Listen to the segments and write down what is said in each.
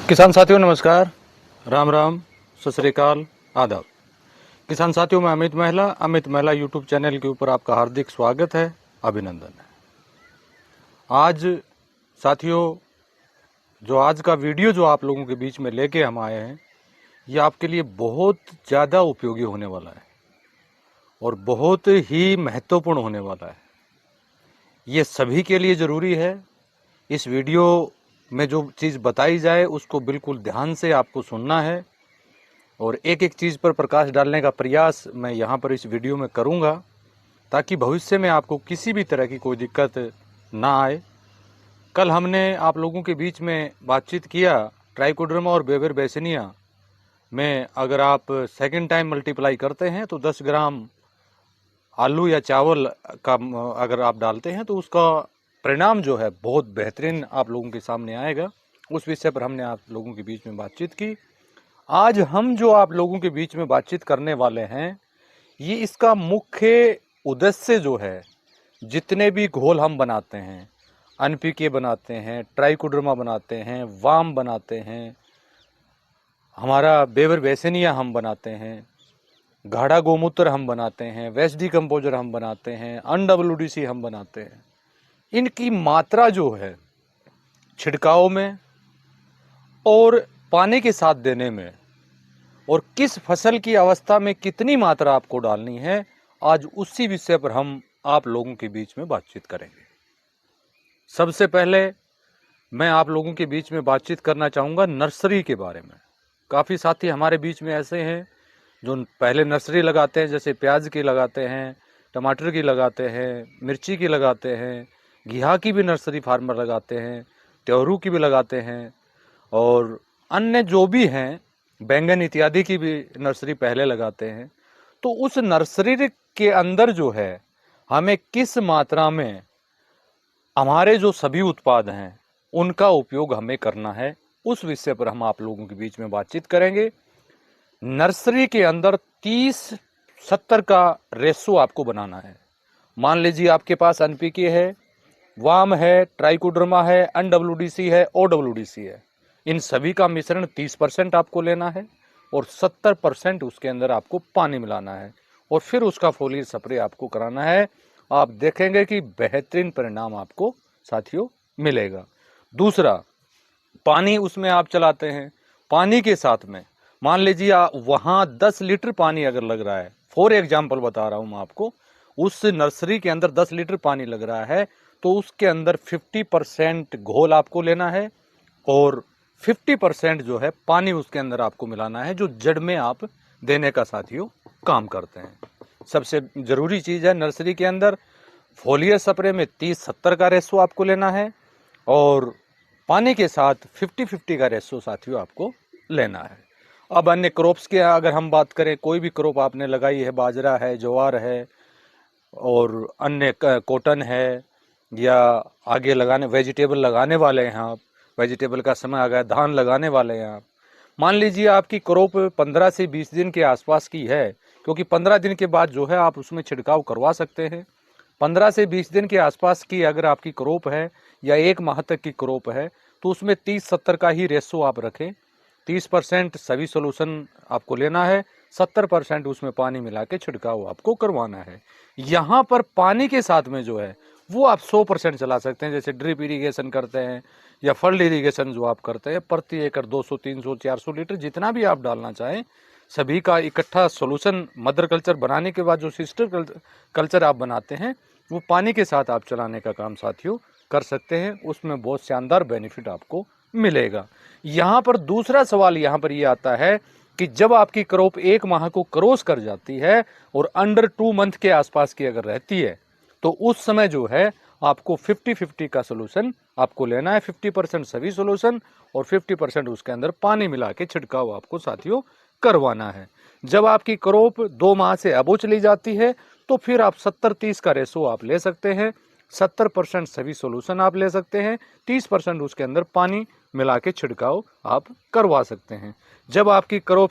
किसान साथियों नमस्कार, राम राम, सत श्री अकाल, आदाब। किसान साथियों, मैं अमित महिला यूट्यूब चैनल के ऊपर आपका हार्दिक स्वागत है, अभिनंदन है। आज साथियों, जो आज का वीडियो जो आप लोगों के बीच में लेके हम आए हैं, ये आपके लिए बहुत ज़्यादा उपयोगी होने वाला है और बहुत ही महत्वपूर्ण होने वाला है। ये सभी के लिए ज़रूरी है। इस वीडियो में जो चीज़ बताई जाए उसको बिल्कुल ध्यान से आपको सुनना है और एक एक चीज़ पर प्रकाश डालने का प्रयास मैं यहाँ पर इस वीडियो में करूँगा, ताकि भविष्य में आपको किसी भी तरह की कोई दिक्कत ना आए। कल हमने आप लोगों के बीच में बातचीत किया ट्राइकोडर्मा और बेवर बेसिनिया में अगर आप सेकंड टाइम मल्टीप्लाई करते हैं तो 10 ग्राम आलू या चावल का अगर आप डालते हैं तो उसका परिणाम जो है बहुत बेहतरीन आप लोगों के सामने आएगा। उस विषय पर हमने आप लोगों के बीच में बातचीत की। आज हम जो आप लोगों के बीच में बातचीत करने वाले हैं, ये इसका मुख्य उद्देश्य जो है, जितने भी घोल हम बनाते हैं, एनपीके बनाते हैं, ट्राइकोडर्मा बनाते हैं, वाम बनाते हैं, हमारा बेवर बेसिनिया हम बनाते हैं, गाढ़ा गोमूत्र हम बनाते हैं, वेस्ट डिकम्पोजर हम बनाते हैं, अनडब्ल्यूडीसी हम बनाते हैं, इनकी मात्रा जो है छिड़काव में और पानी के साथ देने में और किस फसल की अवस्था में कितनी मात्रा आपको डालनी है, आज उसी विषय पर हम आप लोगों के बीच में बातचीत करेंगे। सबसे पहले मैं आप लोगों के बीच में बातचीत करना चाहूँगा नर्सरी के बारे में। काफ़ी साथी हमारे बीच में ऐसे हैं जो पहले नर्सरी लगाते हैं, जैसे प्याज की लगाते हैं, टमाटर की लगाते हैं, मिर्ची की लगाते हैं, घिया की भी नर्सरी फार्मर लगाते हैं, त्योरू की भी लगाते हैं और अन्य जो भी हैं, बैंगन इत्यादि की भी नर्सरी पहले लगाते हैं। तो उस नर्सरी के अंदर जो है, हमें किस मात्रा में हमारे जो सभी उत्पाद हैं उनका उपयोग हमें करना है, उस विषय पर हम आप लोगों के बीच में बातचीत करेंगे। नर्सरी के अंदर 30-70 का रेशो आपको बनाना है। मान लीजिए आपके पास एनपीके है, वाम है, ट्राइकोडर्मा है, एनडब्ल्यूडीसी है, ओडब्ल्यूडीसी है। इन सभी का मिश्रण 30% आपको लेना है और 70% उसके अंदर आपको पानी मिलाना है और फिर उसका फोलियर स्प्रे आपको कराना है। आप देखेंगे कि बेहतरीन परिणाम आपको साथियों मिलेगा। दूसरा, पानी उसमें आप चलाते हैं, पानी के साथ में मान लीजिए वहां 10 लीटर पानी अगर लग रहा है, फॉर एग्जाम्पल बता रहा हूं मैं आपको, उस नर्सरी के अंदर 10 लीटर पानी लग रहा है तो उसके अंदर 50% घोल आपको लेना है और 50% जो है पानी उसके अंदर आपको मिलाना है, जो जड़ में आप देने का साथियों काम करते हैं। सबसे जरूरी चीज है नर्सरी के अंदर फोलियर स्प्रे में 30-70 का रेशो आपको लेना है और पानी के साथ 50-50 का रेशो साथियों आपको लेना है। अब अन्य क्रॉप्स की अगर हम बात करें, कोई भी क्रॉप आपने लगाई है, बाजरा है, ज्वार है और अन्य कॉटन है या आगे लगाने वेजिटेबल लगाने वाले हैं आप, वेजिटेबल का समय आ गया, धान लगाने वाले हैं आप, मान लीजिए आपकी क्रॉप 15 से 20 दिन के आसपास की है, क्योंकि 15 दिन के बाद जो है आप उसमें छिड़काव करवा सकते हैं। 15 से 20 दिन के आसपास की अगर आपकी क्रॉप है या 1 माह तक की क्रॉप है तो उसमें 30-70 का ही रेशो आप रखें। 30% सभी सोल्यूशन आपको लेना है, 70% उसमें पानी मिला के छिड़काव आपको करवाना है। यहाँ पर पानी के साथ में जो है वो आप 100% चला सकते हैं, जैसे ड्रिप इरिगेशन करते हैं या फल्ड इरिगेशन जो आप करते हैं, प्रति एकड़ 200, 300, 400 लीटर जितना भी आप डालना चाहें, सभी का इकट्ठा सोल्यूशन मदर कल्चर बनाने के बाद जो सिस्टर कल्चर आप बनाते हैं वो पानी के साथ आप चलाने का काम साथियों कर सकते हैं। उसमें बहुत शानदार बेनिफिट आपको मिलेगा। यहाँ पर दूसरा सवाल यहाँ पर ये आता है कि जब आपकी क्रॉप 1 माह को क्रॉस कर जाती है और अंडर 2 मंथ के आसपास की अगर रहती है तो उस समय जो है आपको 50-50 का सोल्यूशन आपको लेना है। 50% सभी सोल्यूशन और 50% उसके अंदर पानी मिला के छिड़काव आपको साथियों करवाना है। जब आपकी क्रॉप 2 माह से अबो चली जाती है तो फिर आप 70-30 का रेशो आप ले सकते हैं। 70% सभी सोल्यूशन आप ले सकते हैं, 30% उसके अंदर पानी मिला के छिड़काव आप करवा सकते हैं। जब आपकी क्रॉप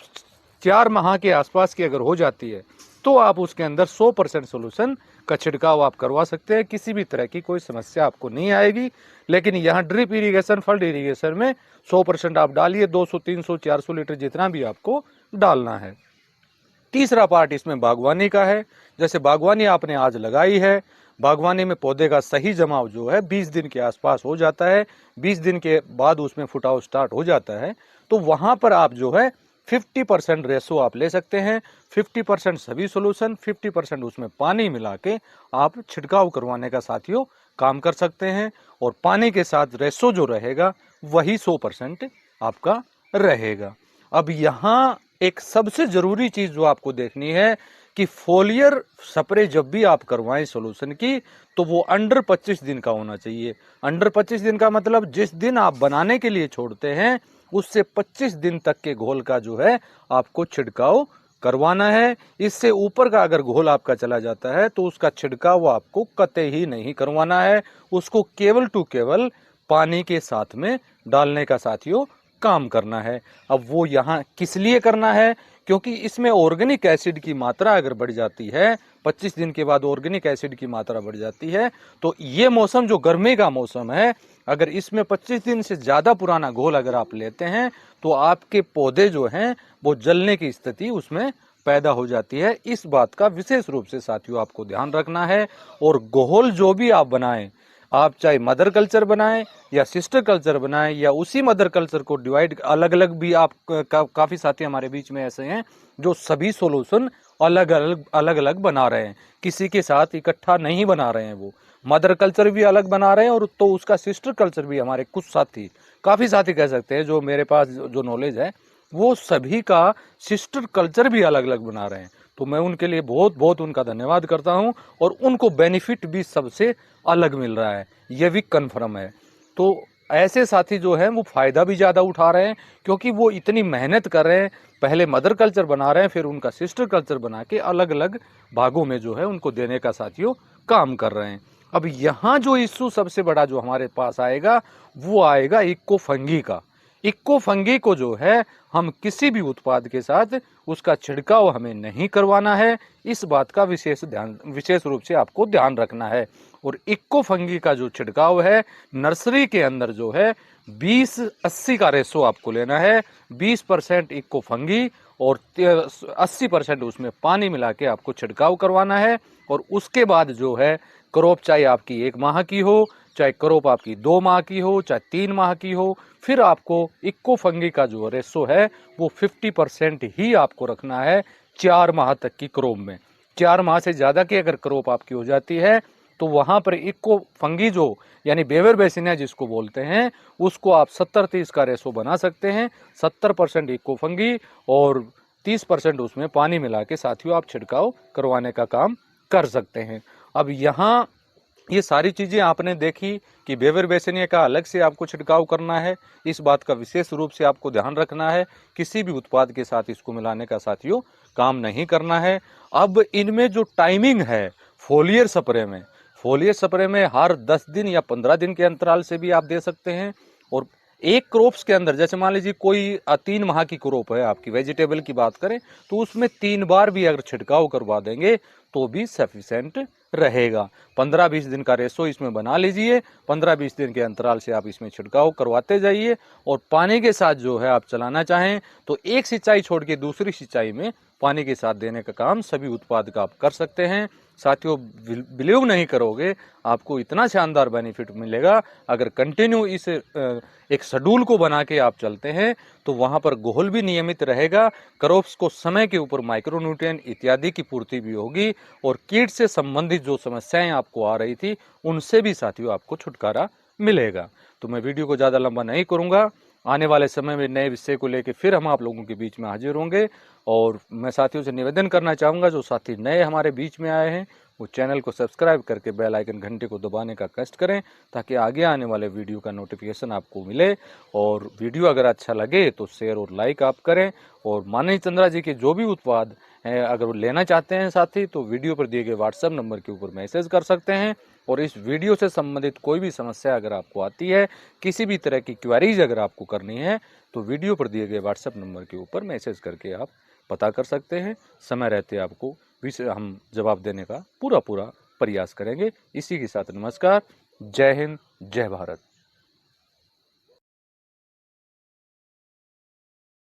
4 माह के आसपास की अगर हो जाती है तो आप उसके अंदर 100% सोल्यूशन का छिड़काव आप करवा सकते हैं, किसी भी तरह की कोई समस्या आपको नहीं आएगी। लेकिन यहाँ ड्रिप इरिगेशन, फल्ड इरिगेशन में 100% आप डालिए, 200, 300, 400 लीटर जितना भी आपको डालना है। तीसरा पार्ट इसमें बागवानी का है। जैसे बागवानी आपने आज लगाई है, बागवानी में पौधे का सही जमाव जो है 20 दिन के आसपास हो जाता है, 20 दिन के बाद उसमें फुटाव स्टार्ट हो जाता है। तो वहां पर आप जो है 50% रेसो आप ले सकते हैं, 50% सभी सोल्यूशन, 50% उसमें पानी मिला के आप छिड़काव करवाने का साथियों काम कर सकते हैं। और पानी के साथ रेसो जो रहेगा वही 100% आपका रहेगा। अब यहाँ एक सबसे जरूरी चीज जो आपको देखनी है कि फोलियर स्प्रे जब भी आप करवाएं सोल्यूशन की, तो वो अंडर 25 दिन का होना चाहिए। अंडर 25 दिन का मतलब जिस दिन आप बनाने के लिए छोड़ते हैं उससे 25 दिन तक के घोल का जो है आपको छिड़काव करवाना है। इससे ऊपर का अगर घोल आपका चला जाता है तो उसका छिड़काव आपको कतई ही नहीं करवाना है, उसको केवल टू केवल पानी के साथ में डालने का साथियों काम करना है। अब वो यहाँ किस लिए करना है, क्योंकि इसमें ऑर्गेनिक एसिड की मात्रा अगर बढ़ जाती है, 25 दिन के बाद ऑर्गेनिक एसिड की मात्रा बढ़ जाती है, तो ये मौसम जो गर्मी का मौसम है, अगर इसमें 25 दिन से ज्यादा पुराना घोल अगर आप लेते हैं तो आपके पौधे जो हैं वो जलने की स्थिति उसमें पैदा हो जाती है। इस बात का विशेष रूप से साथियों आपको ध्यान रखना है। और घोल जो भी आप बनाएं, आप चाहे मदर कल्चर बनाएं या सिस्टर कल्चर बनाएं या उसी मदर कल्चर को डिवाइड अलग अलग भी आप काफी साथी हमारे बीच में ऐसे हैं जो सभी सोल्यूशन अलग अलग बना रहे हैं, किसी के साथ इकट्ठा नहीं बना रहे हैं। वो मदर कल्चर भी अलग बना रहे हैं और तो उसका सिस्टर कल्चर भी, हमारे कुछ साथी, काफी साथी कह सकते हैं जो मेरे पास जो नॉलेज है, वो सभी का सिस्टर कल्चर भी अलग अलग बना रहे हैं। तो मैं उनके लिए बहुत बहुत उनका धन्यवाद करता हूं और उनको बेनिफिट भी सबसे अलग मिल रहा है, ये भी कन्फर्म है। तो ऐसे साथी जो हैं वो फायदा भी ज्यादा उठा रहे हैं, क्योंकि वो इतनी मेहनत कर रहे हैं, पहले मदर कल्चर बना रहे हैं, फिर उनका सिस्टर कल्चर बना के अलग अलग भागों में जो है उनको देने का साथियों काम कर रहे हैं। अब यहाँ जो इश्यू सबसे बड़ा जो हमारे पास आएगा वो आएगा इको फंगी का। इको फंगी को जो है हम किसी भी उत्पाद के साथ उसका छिड़काव हमें नहीं करवाना है, इस बात का विशेष रूप से आपको ध्यान रखना है। और इको फंगी का जो छिड़काव है नर्सरी के अंदर जो है 20-80 का रेशो आपको लेना है। 20% इको फंगी और 80% उसमें पानी मिला के आपको छिड़काव करवाना है। और उसके बाद जो है क्रॉप चाहे आपकी 1 माह की हो, चाहे क्रॉप आपकी 2 माह की हो, चाहे 3 माह की हो, फिर आपको इको फंगी का जो रेशो है वो 50% ही आपको रखना है 4 माह तक की क्रॉप में। 4 माह से ज्यादा की अगर क्रॉप आपकी हो जाती है तो वहां पर इको फंगी जो यानी बेवर बेसिनिया जिसको बोलते हैं, उसको आप 70-30 का रेशो बना सकते हैं। 70% इको फंगी और 30% उसमें पानी मिला के साथियों आप छिड़काव करवाने का काम कर सकते हैं। अब यहाँ ये सारी चीजें आपने देखी कि बेवर बेसिनिया का अलग से आपको छिड़काव करना है, इस बात का विशेष रूप से आपको ध्यान रखना है, किसी भी उत्पाद के साथ इसको मिलाने का साथियों काम नहीं करना है। अब इनमें जो टाइमिंग है फोलियर स्प्रे में हर 10 दिन या 15 दिन के अंतराल से भी आप दे सकते हैं। और एक क्रॉप्स के अंदर जैसे मान लीजिए कोई 3 माह की क्रॉप है आपकी, वेजिटेबल की बात करें तो उसमें 3 बार भी अगर छिड़काव करवा देंगे तो भी सफिशिएंट रहेगा। 15-20 दिन का रेशो इसमें बना लीजिए, 15-20 दिन के अंतराल से आप इसमें छिड़काव करवाते जाइए। और पानी के साथ जो है आप चलाना चाहें तो एक सिंचाई छोड़ के दूसरी सिंचाई में पानी के साथ देने का काम सभी उत्पाद का आप कर सकते हैं। साथियों बिलीव नहीं करोगे, आपको इतना शानदार बेनिफिट मिलेगा अगर कंटिन्यू इस एक शेड्यूल को बना के आप चलते हैं तो वहां पर घोल भी नियमित रहेगा, क्रॉप्स को समय के ऊपर माइक्रोन्यूट्रिएंट इत्यादि की पूर्ति भी होगी और कीट से संबंधित जो समस्याएं आपको आ रही थी उनसे भी साथियों आपको छुटकारा मिलेगा। तो मैं वीडियो को ज्यादा लंबा नहीं करूंगा, आने वाले समय में नए विषय को लेकर फिर हम आप लोगों के बीच में हाजिर होंगे। और मैं साथियों से निवेदन करना चाहूंगा, जो साथी नए हमारे बीच में आए हैं वो चैनल को सब्सक्राइब करके बेल आइकन घंटे को दबाने का कष्ट करें ताकि आगे आने वाले वीडियो का नोटिफिकेशन आपको मिले। और वीडियो अगर अच्छा लगे तो शेयर और लाइक आप करें। और माननीय चंद्रा जी के जो भी उत्पाद हैं अगर वो लेना चाहते हैं साथी तो वीडियो पर दिए गए व्हाट्सएप नंबर के ऊपर मैसेज कर सकते हैं। और इस वीडियो से संबंधित कोई भी समस्या अगर आपको आती है, किसी भी तरह की क्वेरीज अगर आपको करनी है तो वीडियो पर दिए गए व्हाट्सएप नंबर के ऊपर मैसेज करके आप पता कर सकते हैं। समय रहते आपको विषय हम जवाब देने का पूरा प्रयास करेंगे। इसी के साथ नमस्कार, जय हिंद, जय भारत।